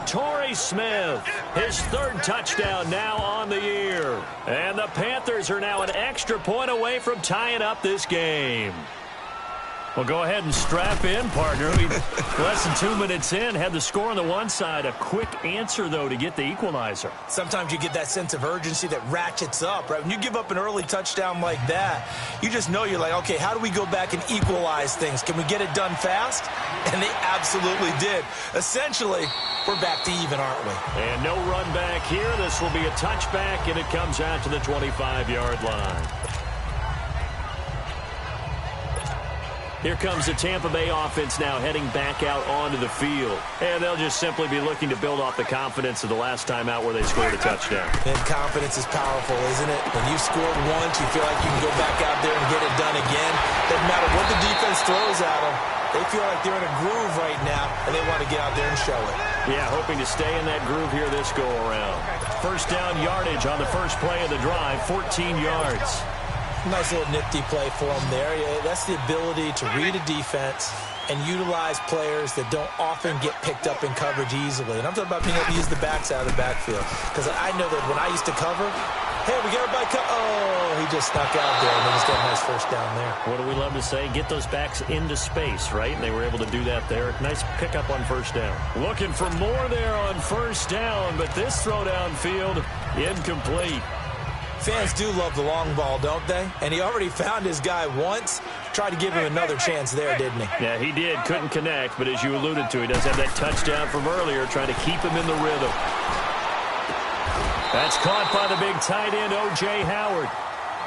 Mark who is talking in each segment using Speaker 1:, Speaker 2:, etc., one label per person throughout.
Speaker 1: Torrey Smith, his third touchdown now on the year. And the Panthers are now an extra point away from tying up this game. Well, go ahead and strap in, partner. Less than 2 minutes in, had the score on the one side. A quick answer, though, to get the equalizer.
Speaker 2: Sometimes you get that sense of urgency that ratchets up, right? When you give up an early touchdown like that, you just know you're like, okay, how do we go back and equalize things? Can we get it done fast? And they absolutely did. Essentially, we're back to even, aren't we?
Speaker 1: And no run back here. This will be a touchback, and it comes out to the 25-yard line. Here comes the Tampa Bay offense now heading back out onto the field. And they'll just simply be looking to build off the confidence of the last time out where they scored a touchdown.
Speaker 2: And confidence is powerful, isn't it? When you scored once, you feel like you can go back out there and get it done again. Doesn't matter what the defense throws at them. They feel like they're in a groove right now, and they want to get out there and show it.
Speaker 1: Yeah, hoping to stay in that groove here this go-around. First down yardage on the first play of the drive, 14 yards.
Speaker 2: Nice little nifty play for them there. Yeah, that's the ability to read a defense and utilize players that don't often get picked up in coverage easily. And I'm talking about being able to use the backs out of the backfield. Because I know that when I used to cover, hey, we got everybody oh, he just snuck out there, and they just got a nice first down there.
Speaker 1: What do we love to say? Get those backs into space, right? And they were able to do that there. Nice pickup on first down. Looking for more there on first down, but this throw downfield, incomplete.
Speaker 2: Fans do love the long ball, don't they? And he already found his guy once. Tried to give him another chance there, didn't he?
Speaker 1: Yeah, he did. Couldn't connect, but as you alluded to, he does have that touchdown from earlier, trying to keep him in the rhythm. That's caught by the big tight end, O.J. Howard.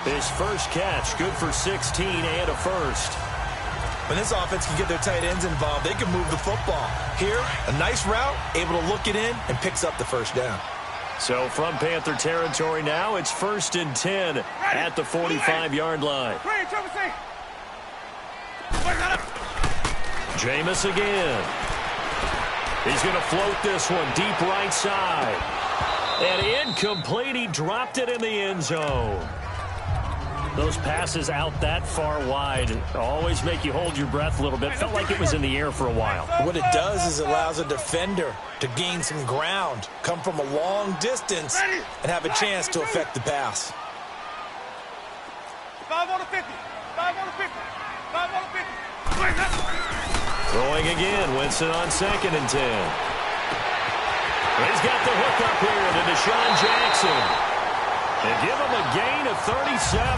Speaker 1: His first catch, good for 16 and a first.
Speaker 2: When this offense can get their tight ends involved, they can move the football. Here, a nice route, able to look it in, and picks up the first down.
Speaker 1: So from Panther territory now, it's 1st and 10 at the 45-yard line. Jameis again. He's going to float this one deep right side. And incomplete. He dropped it in the end zone. Those passes out that far wide always make you hold your breath a little bit. Felt like it was in the air for a while.
Speaker 2: What it does is it allows a defender to gain some ground, come from a long distance, and have a chance to affect the pass.
Speaker 3: 5 on the 50. 5 on the 50. 5 on the 50.
Speaker 1: Throwing again. Winston on 2nd and 10. He's got the hook up here to Deshaun Jackson. And give him a gain of 37.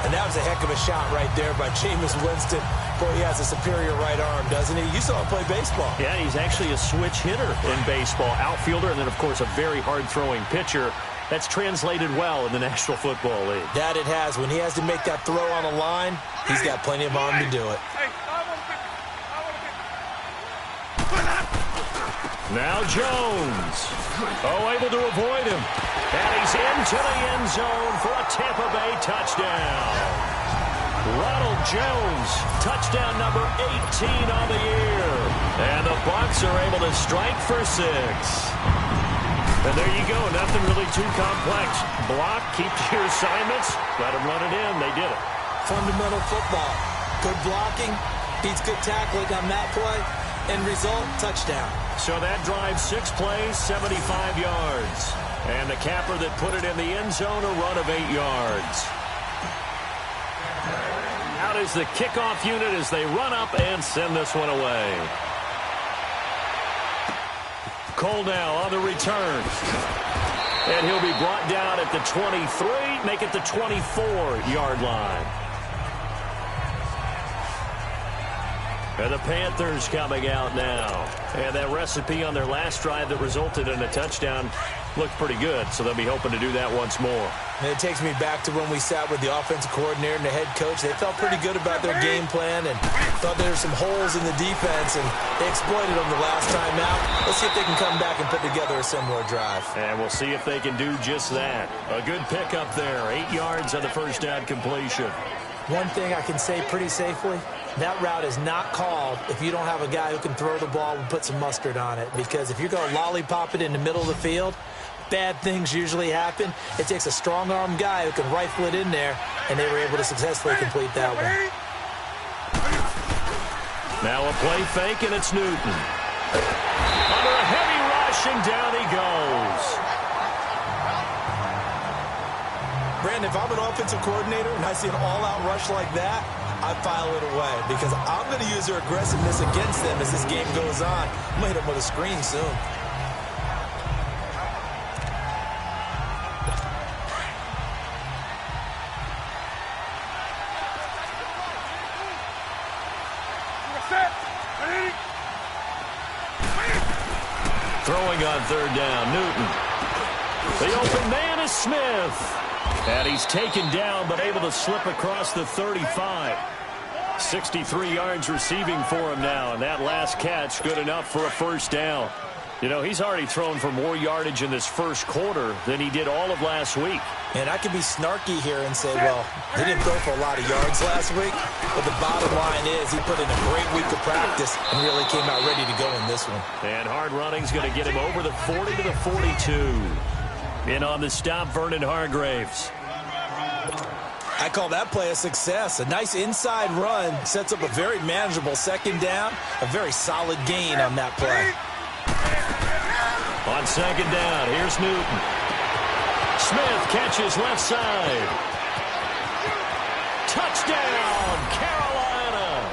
Speaker 2: And that was a heck of a shot right there by Jameis Winston. Boy, he has a superior right arm, doesn't he? You saw him play baseball.
Speaker 1: Yeah, he's actually a switch hitter in baseball. Outfielder, and then, of course, a very hard-throwing pitcher. That's translated well in the National Football League.
Speaker 2: That it has. When he has to make that throw on the line, he's got plenty of arm to do it.
Speaker 1: Now Jones. Oh, able to avoid him. And he's into the end zone for a Tampa Bay touchdown. Ronald Jones, touchdown number 18 on the year. And the Bucs are able to strike for 6. And there you go. Nothing really too complex. Block, keep your assignments, let them run it in. They did it.
Speaker 2: Fundamental football. Good blocking, beats good tackling on that play. End result, touchdown.
Speaker 1: So that drive, 6 plays, 75 yards. And the capper that put it in the end zone, a run of 8 yards. Out is the kickoff unit as they run up and send this one away. Cole now on the return. And he'll be brought down at the 23, make it the 24-yard line. And the Panthers coming out now. And that recipe on their last drive that resulted in a touchdown looked pretty good, so they'll be hoping to do that once more.
Speaker 2: And it takes me back to when we sat with the offensive coordinator and the head coach. They felt pretty good about their game plan and thought there were some holes in the defense, and they exploited them the last time out. Let's see if they can come back and put together a similar drive.
Speaker 1: And we'll see if they can do just that. A good pickup there, 8 yards on the first down completion.
Speaker 2: One thing I can say pretty safely, that route is not called if you don't have a guy who can throw the ball and put some mustard on it. Because if you're going to lollipop it in the middle of the field, bad things usually happen. It takes a strong-arm guy who can rifle it in there, and they were able to successfully complete that one.
Speaker 1: Now a play fake, and it's Newton. Under a heavy rush, and down he goes.
Speaker 2: Brandon, if I'm an offensive coordinator and I see an all-out rush like that, I file it away because I'm going to use their aggressiveness against them as this game goes on. I'm going to hit them with a screen soon.
Speaker 1: Throwing on third down, Newton. The open man is Smith. And he's taken down, but able to slip across the 35. 63 yards receiving for him now, and that last catch good enough for a first down. You know, he's already thrown for more yardage in this first quarter than he did all of last week.
Speaker 2: And I could be snarky here and say, well, he didn't throw for a lot of yards last week, but the bottom line is he put in a great week of practice and really came out ready to go in this one.
Speaker 1: And hard running's going to get him over the 40 to the 42. In on the stop, Vernon Hargraves.
Speaker 2: I call that play a success. A nice inside run sets up a very manageable second down. A very solid gain on that play.
Speaker 1: On second down, here's Newton. Smith catches left side. Touchdown, Carolina.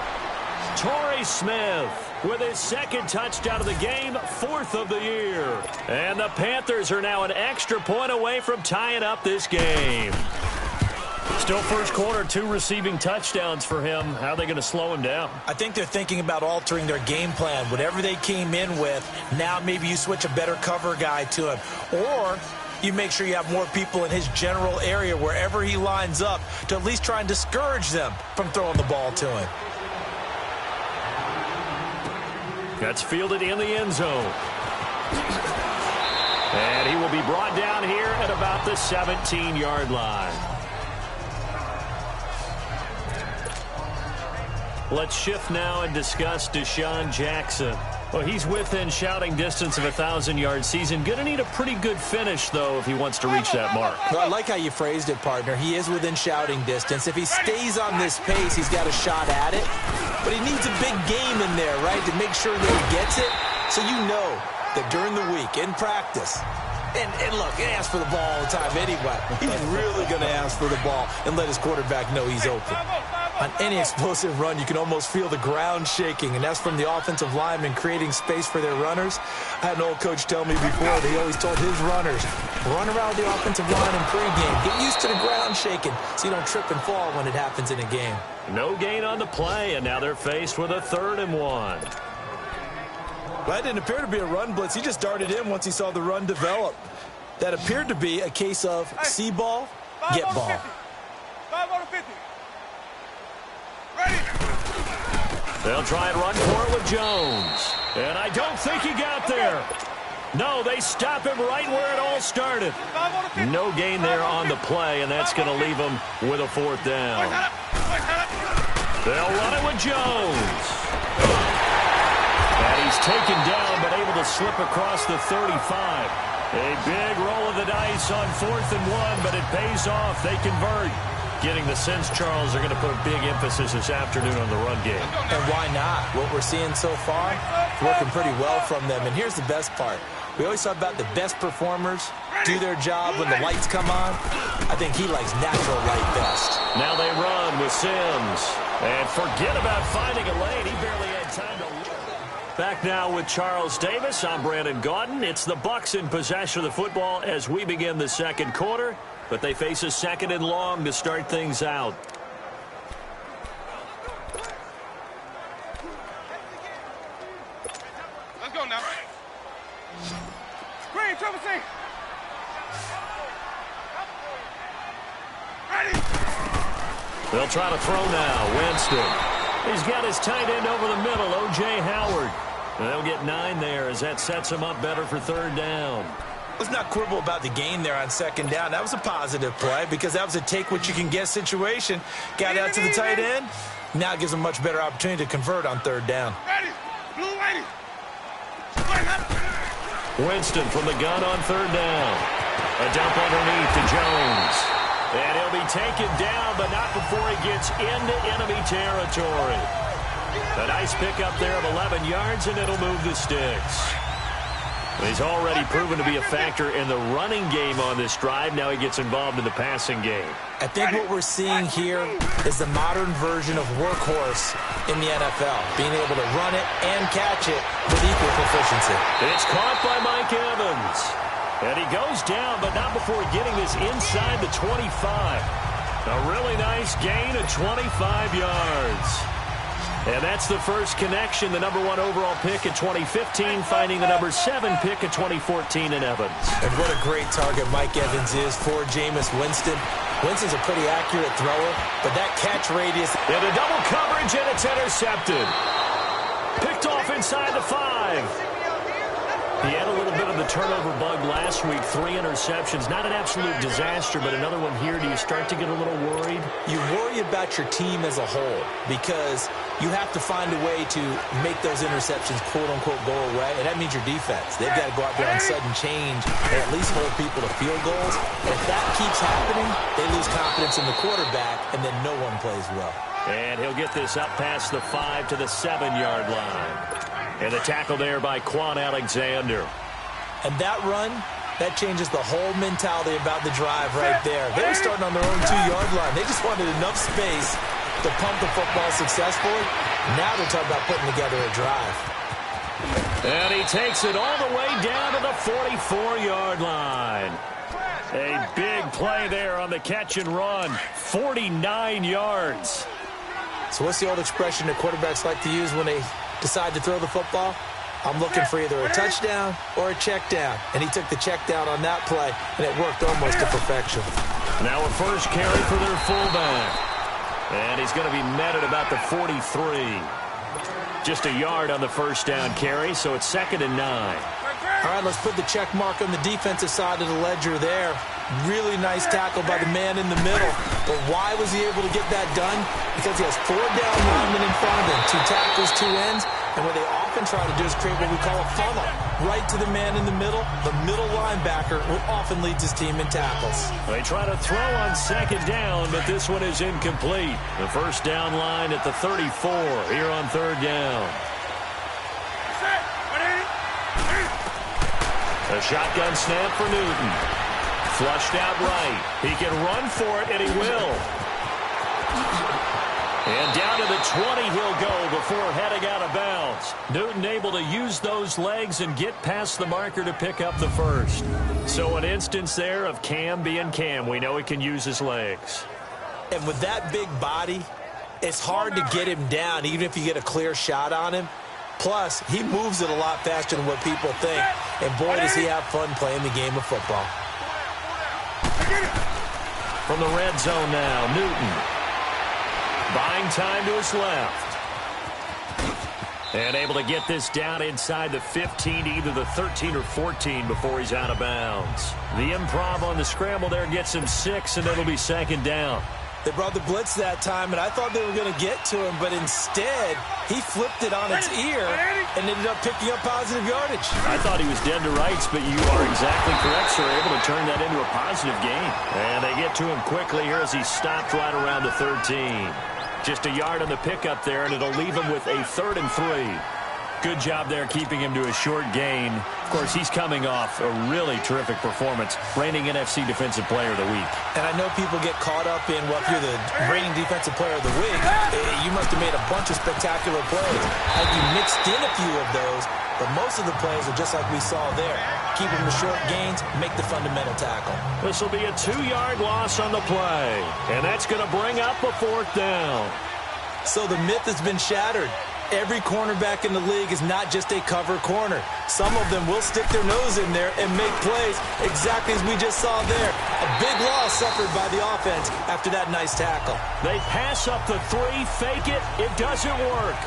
Speaker 1: Torrey Smith with his second touchdown of the game, 4th of the year. And the Panthers are now an extra point away from tying up this game. Still first quarter, 2 receiving touchdowns for him. How are they going to slow him down?
Speaker 2: I think they're thinking about altering their game plan. Whatever they came in with, now maybe you switch a better cover guy to him. Or you make sure you have more people in his general area wherever he lines up to at least try and discourage them from throwing the ball to him.
Speaker 1: That's fielded in the end zone. And he will be brought down here at about the 17-yard line. Let's shift now and discuss Deshaun Jackson. Well, he's within shouting distance of a 1,000-yard season. Going to need a pretty good finish, though, if he wants to reach that mark.
Speaker 2: Well, I like how you phrased it, partner. He is within shouting distance. If he stays on this pace, he's got a shot at it. But he needs a big game in there, right, to make sure that he gets it. So you know that during the week, in practice, and look, he asks for the ball all the time anyway. He's really going to ask for the ball and let his quarterback know he's open. On any explosive run, you can almost feel the ground shaking, and that's from the offensive linemen creating space for their runners. I had an old coach tell me before that he always told his runners, run around the offensive line in pregame. Get used to the ground shaking so you don't trip and fall when it happens in a game.
Speaker 1: No gain on the play, and now they're faced with a 3rd and 1.
Speaker 2: Well, that didn't appear to be a run blitz. He just darted in once he saw the run develop. That appeared to be a case of see ball, get ball.
Speaker 3: 5 on 50. Ready.
Speaker 1: They'll try and run for it with Jones. And I don't think he got there. No, they stop him right where it all started. No gain there on the play, and that's going to leave him with a 4th down. They'll run it with Jones. And he's taken down, but able to slip across the 35. A big roll of the dice on 4th and 1, but it pays off. They convert. Getting the sense, Charles, they're going to put a big emphasis this afternoon on the run game.
Speaker 2: And why not? What we're seeing so far, working pretty well from them. And here's the best part. We always talk about the best performers do their job when the lights come on. I think he likes natural light best.
Speaker 1: Now they run with Sims. And forget about finding a lane. He barely had time to look. Back now with Charles Davis. I'm Brandon Gaudin. It's the Bucs in possession of the football as we begin the second quarter. But they face a 2nd and long to start things out.
Speaker 3: Let's go now. Green, triple C. Ready.
Speaker 1: They'll try to throw now. Winston. He's got his tight end over the middle, O.J. Howard. And they'll get 9 there as that sets him up better for 3rd down.
Speaker 2: Let's not quibble about the gain there on 2nd down. That was a positive play because that was a take-what-you-can-get situation. Got out to the tight end. Now it gives him a much better opportunity to convert on 3rd down.
Speaker 3: Ready. Blue lady.
Speaker 1: Winston from the gun on 3rd down. A dump underneath to Jones. And he'll be taken down, but not before he gets into enemy territory. A nice pickup there of 11 yards, and it'll move the sticks. He's already proven to be a factor in the running game on this drive. Now he gets involved in the passing game.
Speaker 2: I think what we're seeing here is the modern version of workhorse in the NFL, being able to run it and catch it with equal proficiency.
Speaker 1: It's caught by Mike Evans. And he goes down, but not before getting this inside the 25. A really nice gain of 25 yards. And that's the first connection, the number 1 overall pick in 2015, finding the number 7 pick in 2014 in Evans.
Speaker 2: And what a great target Mike Evans is for Jameis Winston. Winston's a pretty accurate thrower, but that catch radius...
Speaker 1: Into double coverage, and it's intercepted. Picked off inside the 5. He had a little bit of the turnover bug last week, 3 interceptions. Not an absolute disaster, but another one here. Do you start to get a little worried?
Speaker 2: You worry about your team as a whole because you have to find a way to make those interceptions, quote-unquote, go away, and that means your defense. They've got to go out there and sudden change and at least hold people to field goals. And if that keeps happening, they lose confidence in the quarterback, and then no one plays well.
Speaker 1: And he'll get this up past the 5 to the 7-yard line. And the tackle there by Quan Alexander.
Speaker 2: And that run, that changes the whole mentality about the drive right there. They were starting on their own 2-yard line. They just wanted enough space to pump the football successfully. Now they're talking about putting together a drive.
Speaker 1: And he takes it all the way down to the 44-yard line. A big play there on the catch and run. 49 yards.
Speaker 2: So what's the old expression that quarterbacks like to use when they decide to throw the football? I'm looking for either a touchdown or a check down. And he took the check down on that play, and it worked almost to perfection.
Speaker 1: Now a first carry for their fullback. And he's going to be met at about the 43. Just a yard on the first down carry, so it's 2nd and 9.
Speaker 2: All right, let's put the check mark on the defensive side of the ledger there. Really nice tackle by the man in the middle. But why was he able to get that done? Because he has 4 down linemen in front of him, 2 tackles, 2 ends. And what they often try to do is create what we call a funnel. Right to the man in the middle. The middle linebacker who often leads his team in tackles.
Speaker 1: They try to throw on 2nd down, but this one is incomplete. The first down line at the 34 here on 3rd down. A shotgun snap for Newton. Flushed out right. He can run for it, and he will. And down to the 20 he'll go before heading out of bounds. Newton able to use those legs and get past the marker to pick up the first. So an instance there of Cam being Cam. We know he can use his legs.
Speaker 2: And with that big body, it's hard to get him down, even if you get a clear shot on him. Plus, he moves it a lot faster than what people think. And boy, does he have fun playing the game of football.
Speaker 1: From the red zone now, Newton. Buying time to his left. And able to get this down inside the 15, either the 13 or 14 before he's out of bounds. The improv on the scramble there gets him 6, and it'll be 2nd down.
Speaker 2: They brought the blitz that time, and I thought they were going to get to him, but instead, he flipped it on its ear and ended up picking up positive yardage.
Speaker 1: I thought he was dead to rights, but you are exactly correct, sir. Able to turn that into a positive gain. And they get to him quickly here as he stopped right around the 13. Just a yard on the pickup there, and it'll leave him with a 3rd and 3. Good job there keeping him to a short gain. Of course, he's coming off a really terrific performance, reigning NFC Defensive Player of the Week.
Speaker 2: And I know people get caught up in, well, if you're the reigning Defensive Player of the Week, you must have made a bunch of spectacular plays. I think you mixed in a few of those, but most of the plays are just like we saw there. Keep them to short gains, make the fundamental tackle.
Speaker 1: This will be a 2-yard loss on the play, and that's going to bring up a 4th down.
Speaker 2: So the myth has been shattered. Every cornerback in the league is not just a cover corner. Some of them will stick their nose in there and make plays exactly as we just saw there. A big loss suffered by the offense after that nice tackle.
Speaker 1: They pass up the 3, fake it, it doesn't work.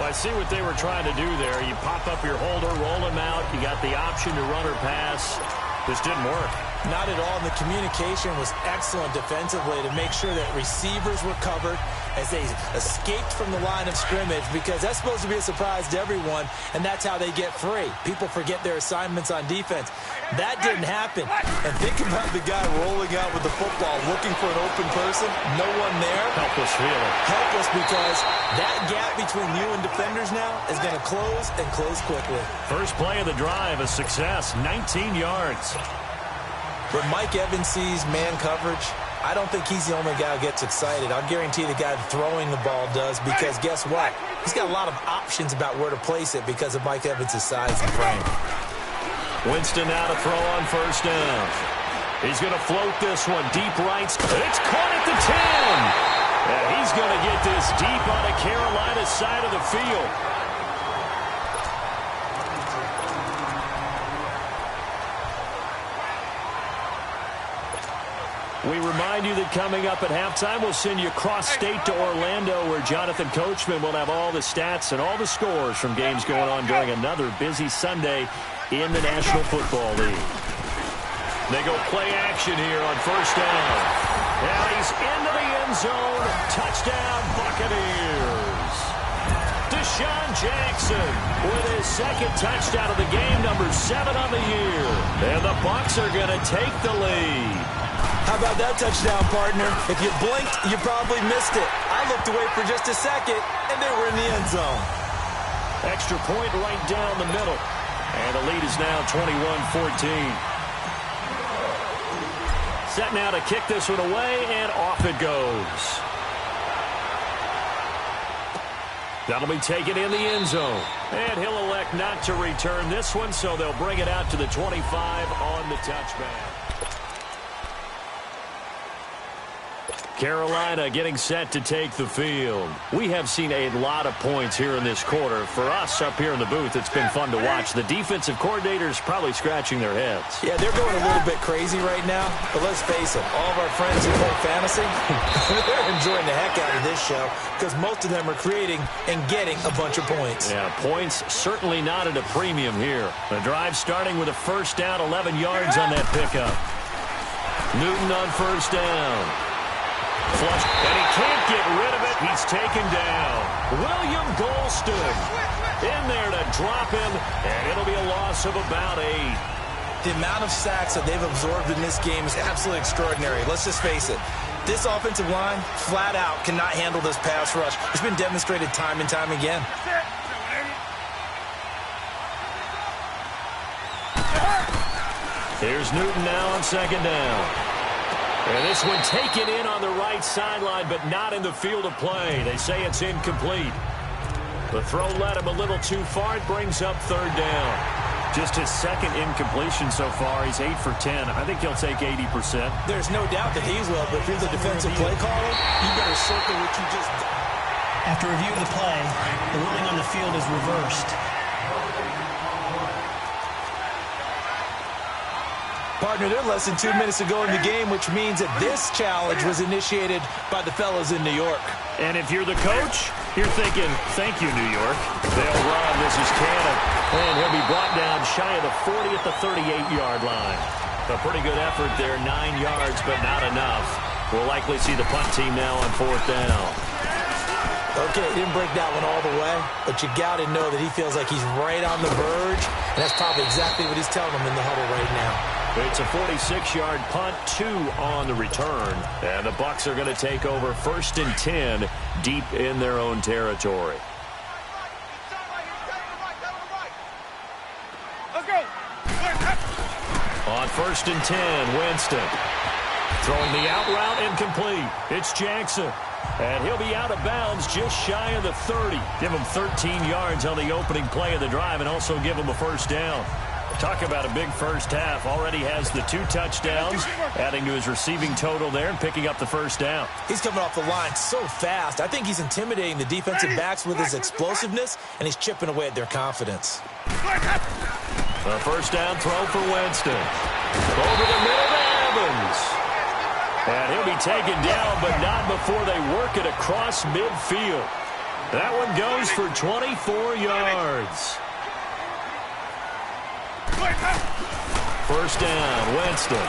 Speaker 1: Well, I see what they were trying to do there. You pop up your holder, roll him out, you got the option to run or pass. This didn't work.
Speaker 2: Not at all. The communication was excellent defensively to make sure that receivers were covered as they escaped from the line of scrimmage, because that's supposed to be a surprise to everyone, and that's how they get free. People forget their assignments on defense. That didn't happen. And think about the guy rolling out with the football, looking for an open person, no one there.
Speaker 1: Helpless feeling.
Speaker 2: Helpless, because that gap between you and defenders now is going to close and close quickly.
Speaker 1: First play of the drive, a success, 19 yards.
Speaker 2: When Mike Evans sees man coverage, I don't think he's the only guy who gets excited. I'll guarantee the guy throwing the ball does, because guess what? He's got a lot of options about where to place it because of Mike Evans' size and frame.
Speaker 1: Winston now to throw on first down. He's going to float this one deep right. It's caught at the 10. And he's going to get this deep on the Carolina side of the field. We remind you that coming up at halftime, we'll send you cross-state to Orlando, where Jonathan Coachman will have all the stats and all the scores from games going on during another busy Sunday in the National Football League. They go play action here on first down. And he's into the end zone. Touchdown, Buccaneers. Deshaun Jackson with his second touchdown of the game, number 7 on the year. And the Bucs are going to take the lead.
Speaker 2: How about that touchdown, partner? If you blinked, you probably missed it. I looked away for just a second, and they were in the end zone.
Speaker 1: Extra point right down the middle. And the lead is now 21-14. Set now to kick this one away, and off it goes. That'll be taken in the end zone. And he'll elect not to return this one, so they'll bring it out to the 25 on the touchback. Carolina getting set to take the field. We have seen a lot of points here in this quarter. For us up here in the booth, it's been fun to watch. The defensive coordinators probably scratching their heads.
Speaker 2: Yeah, they're going a little bit crazy right now. But let's face it, all of our friends who play fantasy, they're enjoying the heck out of this show, because most of them are creating and getting a bunch of points.
Speaker 1: Yeah, points certainly not at a premium here. The drive starting with a first down, 11 yards on that pickup. Newton on first down. Flush, and he can't get rid of it. He's taken down. William Golston in there to drop him, and it'll be a loss of about 8.
Speaker 2: The amount of sacks that they've absorbed in this game is absolutely extraordinary. Let's just face it. This offensive line, flat out, cannot handle this pass rush. It's been demonstrated time and time again.
Speaker 1: Here's Newton now on second down. And this one taken in on the right sideline, but not in the field of play. They say it's incomplete. The throw led him a little too far. It brings up third down. Just his second incompletion so far. He's 8 for 10. I think he'll take 80%.
Speaker 2: There's no doubt that he will, but if you're the defensive play caller, you better circle what you just did.
Speaker 4: After review of the play, the ruling on the field is reversed.
Speaker 2: Partner, they're less than 2 minutes to go in the game, which means that this challenge was initiated by the fellas in New York.
Speaker 1: And if you're the coach, you're thinking, thank you, New York. They'll run. This is Cannon. And he'll be brought down shy of the 40 at the 38-yard line. A pretty good effort there, 9 yards, but not enough. We'll likely see the punt team now on fourth down.
Speaker 2: Okay, he didn't break that one all the way, but you got to know that he feels like he's right on the verge, and that's probably exactly what he's telling them in the huddle right now.
Speaker 1: It's a 46-yard punt, 2 on the return. And the Bucs are going to take over first and 10 deep in their own territory. On first and 10, Winston. Throwing the out route incomplete. It's Jackson. And he'll be out of bounds just shy of the 30. Give him 13 yards on the opening play of the drive and also give him a first down. Talk about a big first half. Already has the 2 touchdowns, adding to his receiving total there and picking up the first down.
Speaker 2: He's coming off the line so fast. I think he's intimidating the defensive backs with his explosiveness, and he's chipping away at their confidence.
Speaker 1: A first down throw for Winston. Over the middle to Evans. And he'll be taken down, but not before they work it across midfield. That one goes for 24 yards. First down, Winston.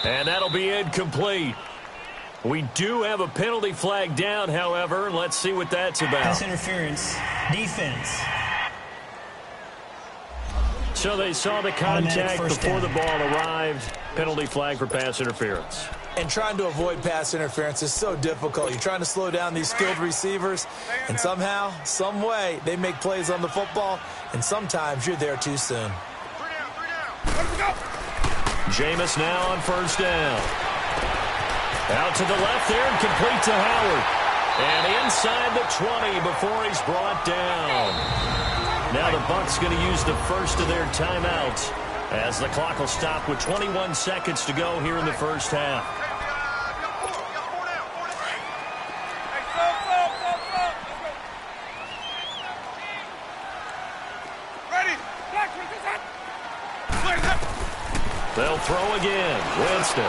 Speaker 1: And that'll be incomplete. We do have a penalty flag down, however. Let's see what that's about.
Speaker 4: Pass interference. Defense.
Speaker 1: So they saw the contact before the ball arrived. Penalty flag for pass interference.
Speaker 2: And trying to avoid pass interference is so difficult. You're trying to slow down these skilled receivers, and somehow, some way, they make plays on the football, and sometimes you're there too soon.
Speaker 1: Jameis now on first down. Out to the left there and complete to Howard. And inside the 20 before he's brought down. Now the Bucs going to use the first of their timeouts as the clock will stop with 21 seconds to go here in the first half. They'll throw again. Winston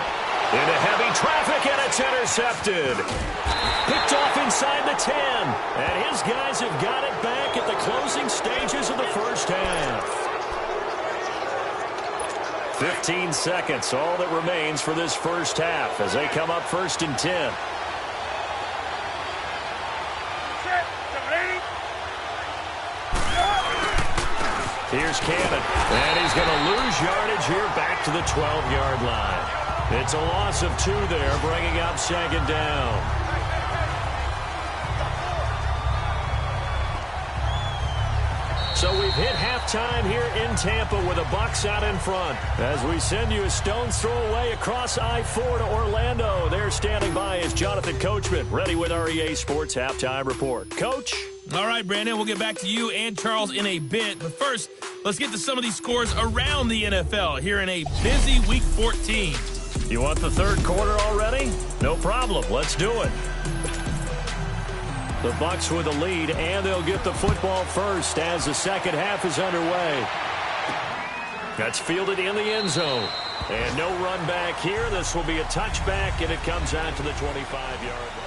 Speaker 1: into heavy traffic, and it's intercepted. Picked off inside the 10. And his guys have got it back at the closing stages of the first half. 15 seconds, all that remains for this first half as they come up first and 10. Here's Cannon, and he's going to lose yardage here back to the 12-yard line. It's a loss of 2 there, bringing up second down. So we've hit halftime here in Tampa with the Bucs out in front. As we send you a stone's throw away across I-4 to Orlando. There standing by is Jonathan Coachman, ready with our EA Sports Halftime Report. Coach?
Speaker 5: All right, Brandon, we'll get back to you and Charles in a bit. But first, let's get to some of these scores around the NFL here in a busy Week 14.
Speaker 1: You want the third quarter already? No problem. Let's do it. The Bucs with a lead, and they'll get the football first as the second half is underway. That's fielded in the end zone. And no run back here. This will be a touchback, and it comes out to the 25-yard line.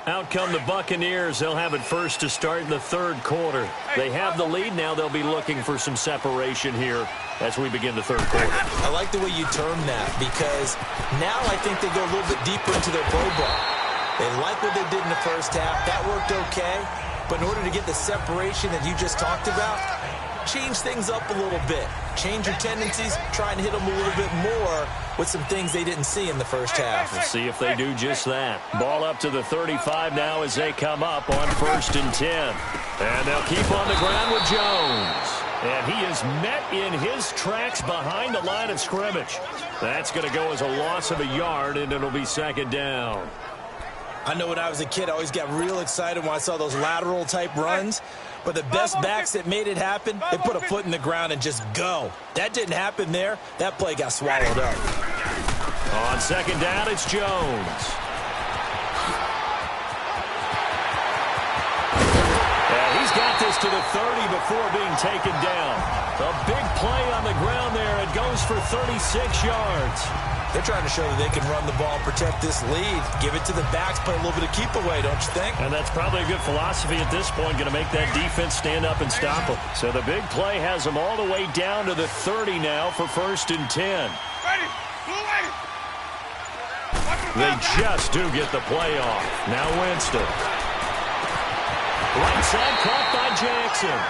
Speaker 1: Out come the Buccaneers. They'll have it first to start in the third quarter. They have the lead. Now they'll be looking for some separation here as we begin the third quarter.
Speaker 2: I like the way you term that because now I think they go a little bit deeper into their playbook. They like what they did in the first half. That worked okay. But in order to get the separation that you just talked about, change things up a little bit. Change your tendencies. Try and hit them a little bit more with some things they didn't see in the first half.
Speaker 1: We'll see if they do just that. Ball up to the 35 now as they come up on first and 10. And they'll keep on the ground with Jones. And he is met in his tracks behind the line of scrimmage. That's going to go as a loss of a yard, and it'll be second down.
Speaker 2: I know when I was a kid, I always got real excited when I saw those lateral-type runs. But the best backs that made it happen, they put a foot in the ground and just go. That didn't happen there. That play got swallowed up.
Speaker 1: On second down, it's Jones. And he's got this to the 30 before being taken down. A big play on the ground there. It goes for 36 yards.
Speaker 2: They're trying to show that they can run the ball and protect this lead. Give it to the backs, play a little bit of keep away, don't you think?
Speaker 1: And that's probably a good philosophy at this point, going to make that defense stand up and stop them. So the big play has them all the way down to the 30 now for first and 10. They just do get the play off. Now Winston. Right side caught by Jackson.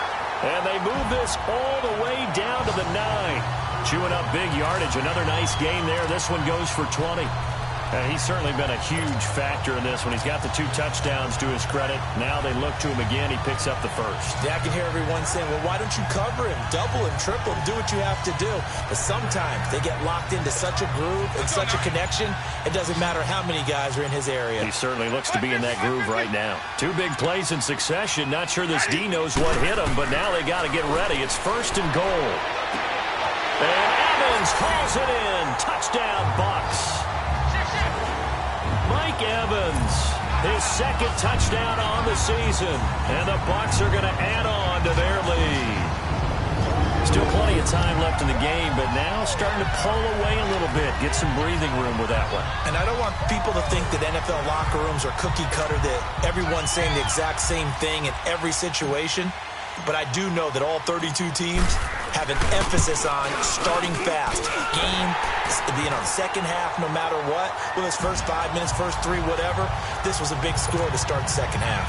Speaker 1: And they move this all the way down to the 9. Chewing up big yardage. Another nice gain there. This one goes for 20. He's certainly been a huge factor in this one. He's got the 2 touchdowns to his credit. Now they look to him again. He picks up the first.
Speaker 2: Yeah, I can hear everyone saying, well, why don't you cover him, double him, triple him, do what you have to do. But sometimes they get locked into such a groove and such a connection, it doesn't matter how many guys are in his area.
Speaker 1: He certainly looks to be in that groove right now. 2 big plays in succession. Not sure this D knows what hit him, but now they got to get ready. It's first and goal. And Evans calls it in. Touchdown, Bucs. Mike Evans, his second touchdown on the season. And the Bucs are going to add on to their lead. Still plenty of time left in the game, but now starting to pull away a little bit. Get some breathing room with that one.
Speaker 2: And I don't want people to think that NFL locker rooms are cookie cutter, that everyone's saying the exact same thing in every situation. But I do know that all 32 teams, have an emphasis on starting fast. Game, second half, no matter what, whether it's first 5 minutes, first 3, whatever, this was a big score to start the second half.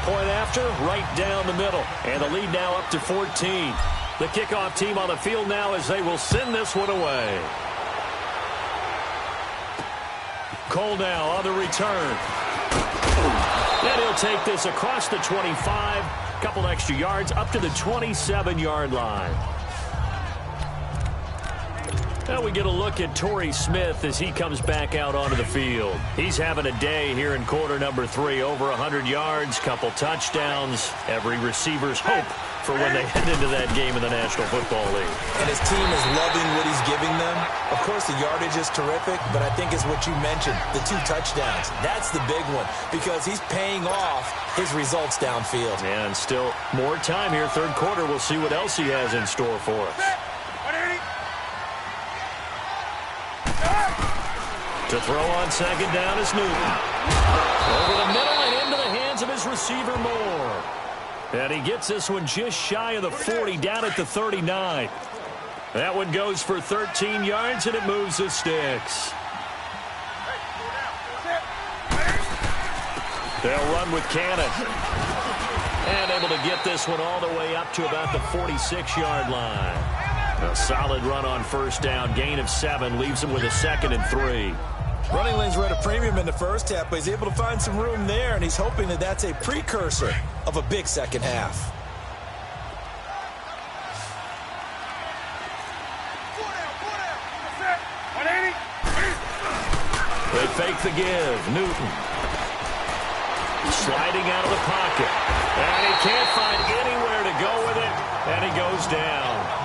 Speaker 1: Point after, right down the middle. And the lead now up to 14. The kickoff team on the field now as they will send this one away. Cole now on the return. And he'll take this across the 25. Couple extra yards up to the 27-yard line. Now we get a look at Torrey Smith as he comes back out onto the field. He's having a day here in quarter number 3. Over 100 yards, couple touchdowns. Every receiver's hope for when they head into that game in the National Football League.
Speaker 2: And his team is loving what he's giving them. Of course, the yardage is terrific, but I think it's what you mentioned, the 2 touchdowns. That's the big one because he's paying off his results downfield.
Speaker 1: And still more time here. Third quarter, we'll see what else he has in store for us. To throw on second down is Newton. Over the middle and into the hands of his receiver Moore. And he gets this one just shy of the 40, down at the 39. That one goes for 13 yards, and it moves the sticks. They'll run with Cannon. And able to get this one all the way up to about the 46-yard line. A solid run on first down, gain of 7, leaves him with a 2nd and 3.
Speaker 2: Running lanes were at a premium in the first half, but he's able to find some room there, and he's hoping that that's a precursor of a big second half.
Speaker 1: They fake the give. Newton. Sliding out of the pocket. And he can't find anywhere to go with it, and he goes down.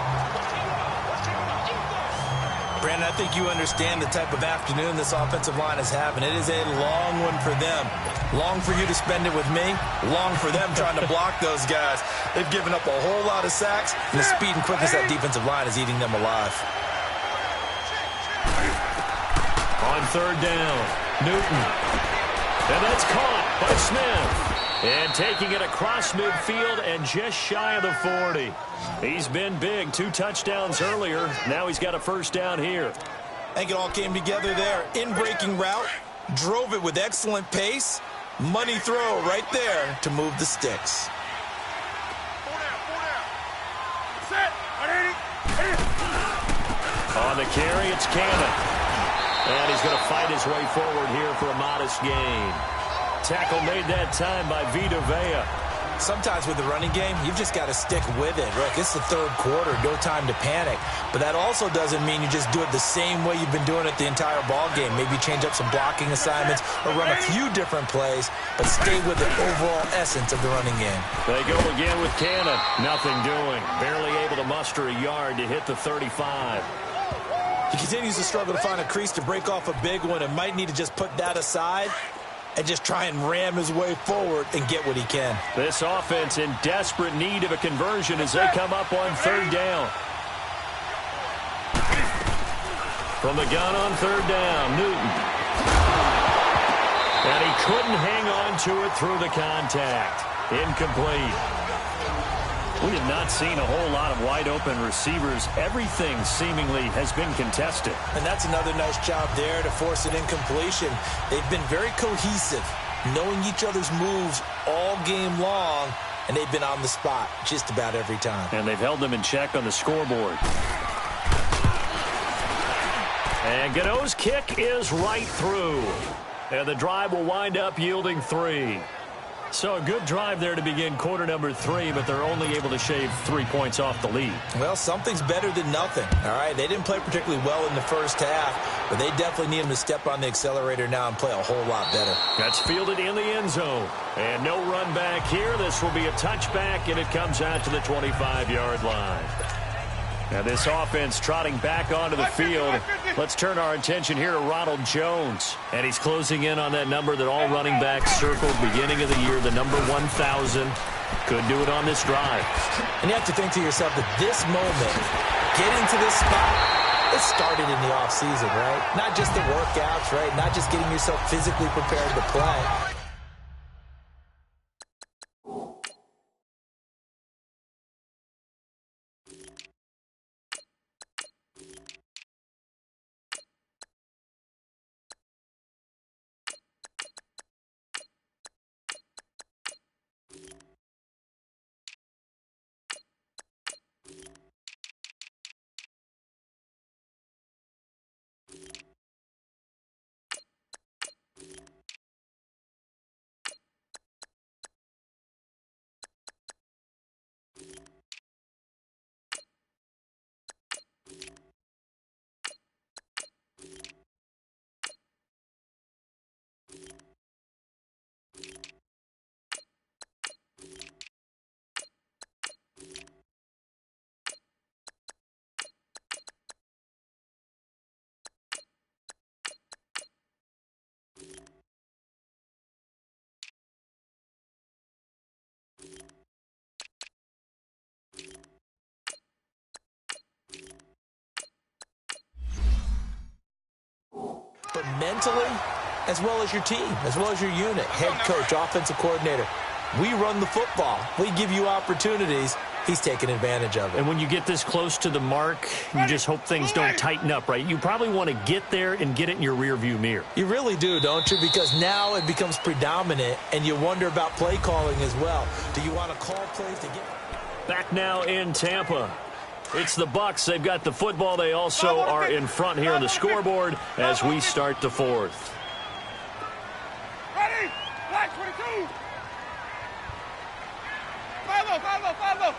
Speaker 2: Brandon, I think you understand the type of afternoon this offensive line is having. It is a long one for them. Long for you to spend it with me. Long for them trying to block those guys. They've given up a whole lot of sacks, and the speed and quickness of that defensive line is eating them alive.
Speaker 1: On third down, Newton. And that's caught by Smith. And taking it across midfield and just shy of the 40. He's been big. 2 touchdowns earlier. Now he's got a first down here.
Speaker 2: I think it all came together there. In-breaking route. Drove it with excellent pace. Money throw right there to move the sticks.
Speaker 1: On the carry, it's Cannon. And he's going to fight his way forward here for a modest gain. Tackle made that time by Vita Vea.
Speaker 2: Sometimes with the running game, you've just got to stick with it. Look, it's the third quarter, no time to panic. But that also doesn't mean you just do it the same way you've been doing it the entire ball game. Maybe change up some blocking assignments or run a few different plays, but stay with the overall essence of the running game.
Speaker 1: They go again with Cannon. Nothing doing. Barely able to muster a yard to hit the 35.
Speaker 2: He continues to struggle to find a crease to break off a big one and might need to just put that aside and just try and ram his way forward and get what he can.
Speaker 1: This offense in desperate need of a conversion as they come up on third down. From the gun on third down, Newton. And he couldn't hang on to it through the contact. Incomplete. We have not seen a whole lot of wide-open receivers. Everything seemingly has been contested.
Speaker 2: And that's another nice job there to force an incompletion. They've been very cohesive, knowing each other's moves all game long, and they've been on the spot just about every time.
Speaker 1: And they've held them in check on the scoreboard. And Gano's kick is right through. And the drive will wind up yielding 3. So a good drive there to begin quarter number 3, but they're only able to shave 3 points off the lead.
Speaker 2: Well, something's better than nothing, all right? They didn't play particularly well in the first half, but they definitely need them to step on the accelerator now and play a whole lot better.
Speaker 1: That's fielded in the end zone. And no run back here. This will be a touchback, and it comes out to the 25-yard line. Now this offense trotting back onto the field. Let's turn our attention here to Ronald Jones. And he's closing in on that number that all running backs circled beginning of the year, the number 1,000. Could do it on this drive.
Speaker 2: And you have to think to yourself that this moment, getting to this spot, it started in the offseason, right? Not just the workouts, right? Not just getting yourself physically prepared to play. together mentally, as well as your team, as well as your unit, head coach, offensive coordinator. We run the football. We give you opportunities. He's taking advantage of it.
Speaker 1: And when you get this close to the mark, you just hope things don't tighten up, right? You probably want to get there and get it in your rearview mirror.
Speaker 2: You really do, don't you? Because now it becomes predominant, and you wonder about play calling as well. Do you want to call plays to get...
Speaker 1: Back now in Tampa. It's the Bucs. They've got the football. They also are in front here on the scoreboard as we start the fourth.
Speaker 3: Ready? Black 22. Follow.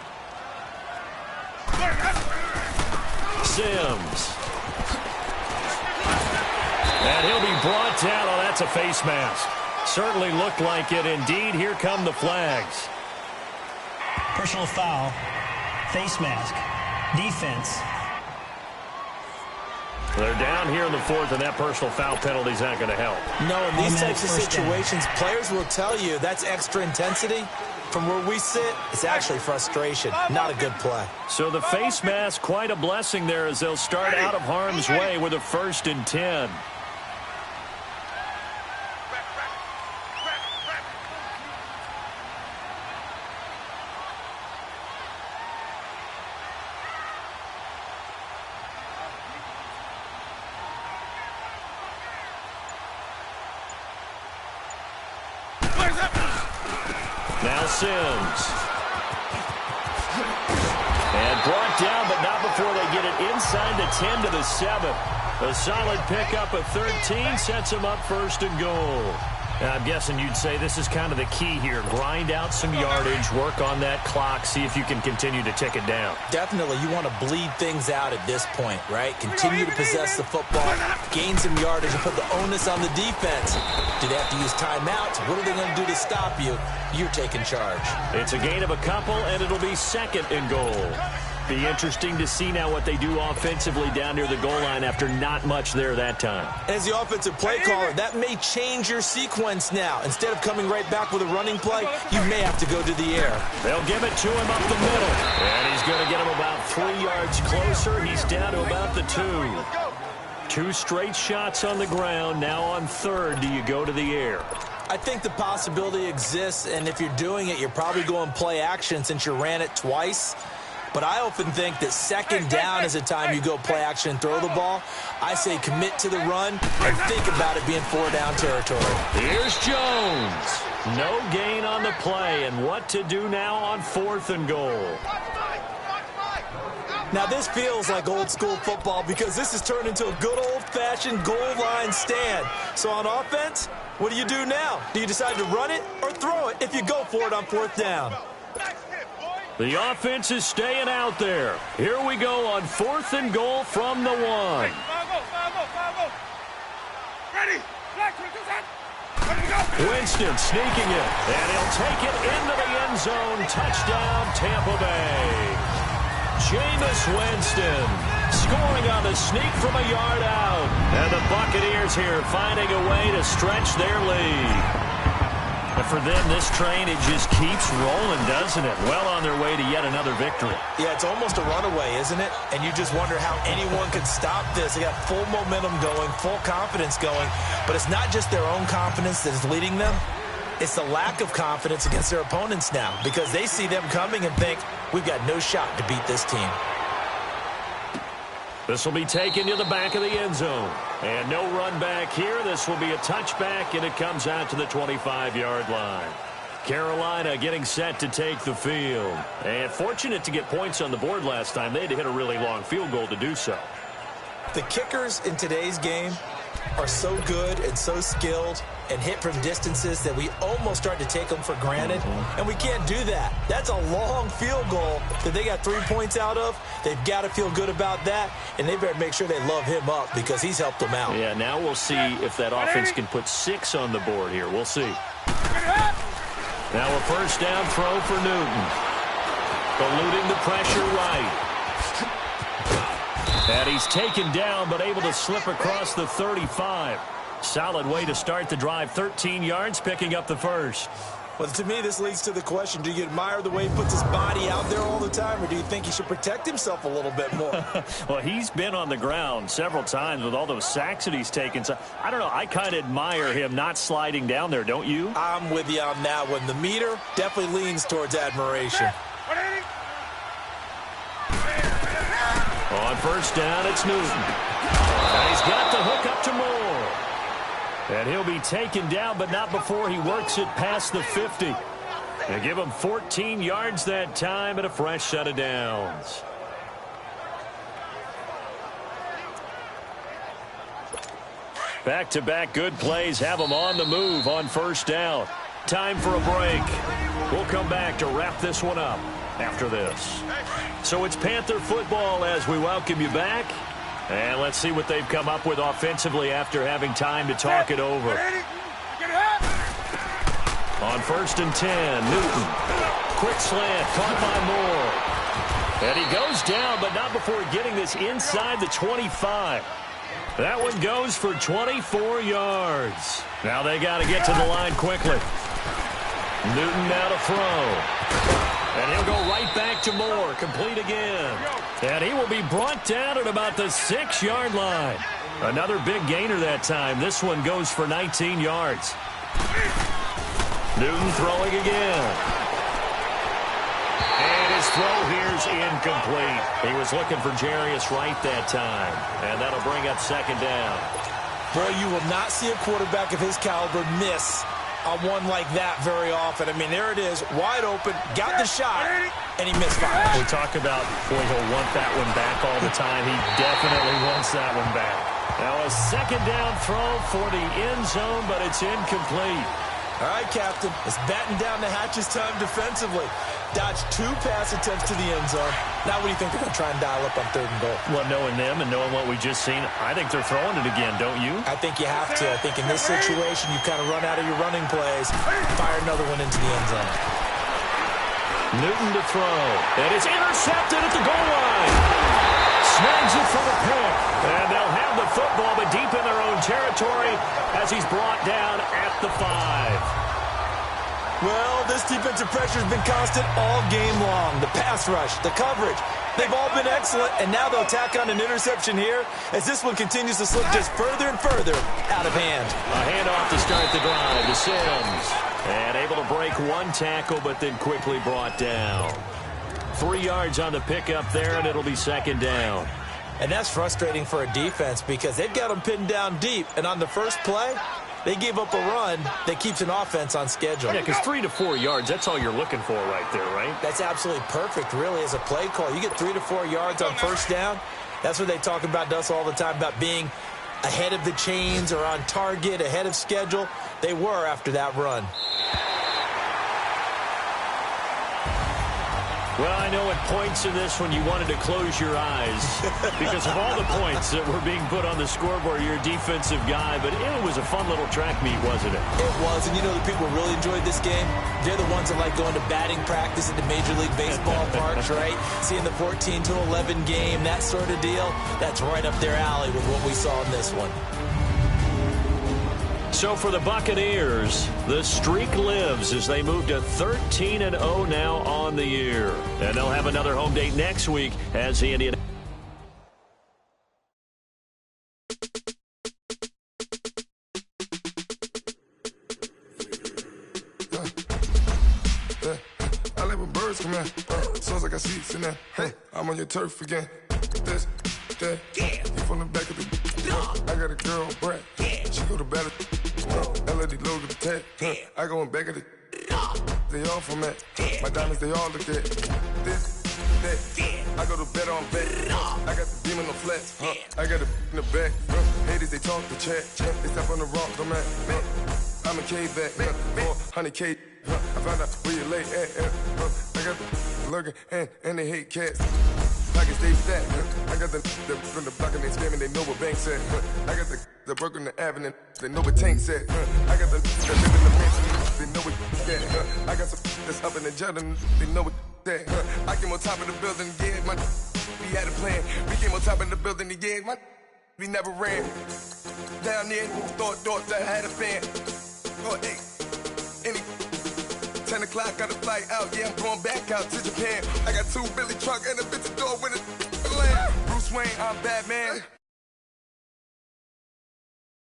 Speaker 1: Sims. And he'll be brought down. Oh, that's a face mask. Certainly looked like it. Indeed, here come the flags.
Speaker 4: Personal foul, face mask, defense.
Speaker 1: They're down here in the fourth, and that personal foul penalty is not going to help.
Speaker 2: No, in these types of situations, players will tell you that's extra intensity. From where we sit, it's actually frustration, not a good play.
Speaker 1: So the face mask, quite a blessing there as they'll start out of harm's way with a 1st and 10. Now Sims. And brought down, but not before they get it inside the 10 to the 7. A solid pickup of 13 sets them up 1st and goal. And I'm guessing you'd say this is kind of the key here. Grind out some yardage, work on that clock, see if you can continue to tick it down.
Speaker 2: Definitely, you want to bleed things out at this point, right? Continue to possess the football, gain some yardage, and put the onus on the defense. Do they have to use timeouts? What are they going to do to stop you? You're taking charge. It's
Speaker 1: a gain of a couple, and it'll be 2nd and goal. Be interesting to see now what they do offensively down near the goal line after not much there that time.
Speaker 2: As the offensive play caller, that may change your sequence now. Instead of coming right back with a running play, you may have to go to the air.
Speaker 1: They'll give it to him up the middle. And he's going to get him about 3 yards closer. He's down to about the 2. 2 straight shots on the ground. Now on 3rd, do you go to the air?
Speaker 2: I think the possibility exists, and if you're doing it, you're probably going play action since you ran it twice. But I often think that 2nd down is a time you go play action and throw the ball. I say commit to the run and think about it being 4-down territory.
Speaker 1: Here's Jones. No gain on the play, and what to do now on 4th and goal.
Speaker 2: Now this feels like old school football because this has turned into a good old-fashioned goal line stand. So on offense, what do you do now? Do you decide to run it or throw it if you go for it on 4th down?
Speaker 1: The offense is staying out there. Here we go on 4th and goal from the 1.
Speaker 3: Ready?
Speaker 1: Winston sneaking it, and he'll take it into the end zone. Touchdown, Tampa Bay. Jameis Winston scoring on the sneak from a yard out. And the Buccaneers here finding a way to stretch their lead. And for them, this train, it just keeps rolling, doesn't it? Well on their way to yet another victory.
Speaker 2: Yeah, it's almost a runaway, isn't it? And you just wonder how anyone could stop this. They got full momentum going, full confidence going. But it's not just their own confidence that is leading them. It's the lack of confidence against their opponents now because they see them coming and think, we've got no shot to beat this team.
Speaker 1: This will be taken to the back of the end zone. And no run back here. This will be a touchback, and it comes out to the 25-yard line. Carolina getting set to take the field. And fortunate to get points on the board last time. They had to hit a really long field goal to do so.
Speaker 2: The kickers in today's game are so good and so skilled and hit from distances that we almost start to take them for granted, and we can't do that. That's a long field goal that they got 3 points out of. They've got to feel good about that, and they better make sure they love him up because he's helped them out.
Speaker 1: Yeah, now we'll see if that offense can put 6 on the board here. We'll see. Now a 1st down throw for Newton. Eluding the pressure right. And he's taken down, but able to slip across the 35. Solid way to start the drive. 13 yards, picking up the 1st.
Speaker 2: Well, to me, this leads to the question, do you admire the way he puts his body out there all the time, or do you think he should protect himself a little bit more?
Speaker 1: Well, he's been on the ground several times with all those sacks that he's taken. So, I don't know. I kind of admire him not sliding down there, don't you?
Speaker 2: I'm with you on that one. The meter definitely leans towards admiration.
Speaker 1: On first down, it's Newton. And he's got the hook up to Moore. And he'll be taken down, but not before he works it past the 50. They give him 14 yards that time and a fresh set of downs. Back-to-back good plays have them on the move on first down. Time for a break. We'll come back to wrap this one up after this. So it's Panther football as we welcome you back. And let's see what they've come up with offensively after having time to talk it over. On first and 10, Newton. Quick slant, caught by Moore. And he goes down, but not before getting this inside the 25. That one goes for 24 yards. Now they got to get to the line quickly. Newton now to throw. And he'll go right back to Moore, complete again. And he will be brought down at about the 6-yard line. Another big gainer that time. This one goes for 19 yards. Newton throwing again. And his throw here's incomplete. He was looking for Jarius Wright that time. And that'll bring up second down.
Speaker 2: Boy, you will not see a quarterback of his caliber miss on one like that very often. I mean, there it is, wide open, got the shot, and he missed fire.
Speaker 1: We talk about, boy, he'll want that one back all the time. He definitely wants that one back. Now a second down throw for the end zone, but it's incomplete.
Speaker 2: All right, Captain, it's batten down the hatches time defensively. Dodged 2 pass attempts to the end zone. Now what do you think they're going to try and dial up on 3rd and goal?
Speaker 1: Well, knowing them and knowing what we just seen, I think they're throwing it again, don't you?
Speaker 2: I think you have to. I think in this situation, you kind of run out of your running plays, fire another one into the end zone.
Speaker 1: Newton to throw. And it's intercepted at the goal line. Snags it for the pick. And they'll have the football, but deep in their own territory as he's brought down at the 5.
Speaker 2: Well, this defensive pressure has been constant all game long. The pass rush, the coverage, they've all been excellent, and now they'll tack on an interception here as this one continues to slip just further and further out of hand.
Speaker 1: A handoff to start the drive to Sims. And able to break one tackle, but then quickly brought down. 3 yards on the pickup there, and it'll be second down.
Speaker 2: And that's frustrating for a defense because they've got them pinned down deep, and on the first play, they gave up a run that keeps an offense on schedule.
Speaker 1: Yeah, because 3 to 4 yards, that's all you're looking for right there, right?
Speaker 2: That's absolutely perfect, really, as a play call. You get 3 to 4 yards on first down. That's what they talk about to us all the time, about being ahead of the chains or on target, ahead of schedule. They were after that run.
Speaker 1: Well, I know at points in this one you wanted to close your eyes because of all the points that were being put on the scoreboard. You're a defensive guy, but it was a fun little track meet, wasn't it?
Speaker 2: It was, and you know the people who really enjoyed this game? They're the ones that like going to batting practice at the Major League Baseball parks, right? Seeing the 14-11 game, that sort of deal. That's right up their alley with what we saw in this one.
Speaker 1: So for the Buccaneers, the streak lives as they move to 13-0 now on the year. And they'll have another home date next week as the Indian.
Speaker 6: I let my birds come in. Sounds like I see seats in there. Hey, I'm on your turf again. This, that, you from the back of the. I got a girl, Brad. She go to battle. LED logo the tag. I go in back of the. They all from that. My diamonds, they all look at. This, that. I go to bed on bed. I got the demon on flats. I got it in the back. Haters, they talk the chat. They step on the rock, I'm at. Man, I'm a K-back. 400K. I found out where you lay at. I got the lurking and they hate cats. Pockets stay fat. I got the from the block and they scamming, they know what banks at. I got the work on the avenue, they know what tanks at. I got the that live in the mansion, they know what that. I got some that's up in the Jordan, they know what that. I came on top of the building, yeah, my we had a plan. We came on top of the building, yeah, my we never ran. Down there, thought that I had a fan. Oh, hey, any 10 o'clock, got a flight out. Yeah, I'm going back out to Japan. I got 2 Billy truck and a bitch door with a land. Bruce Wayne, I'm Batman.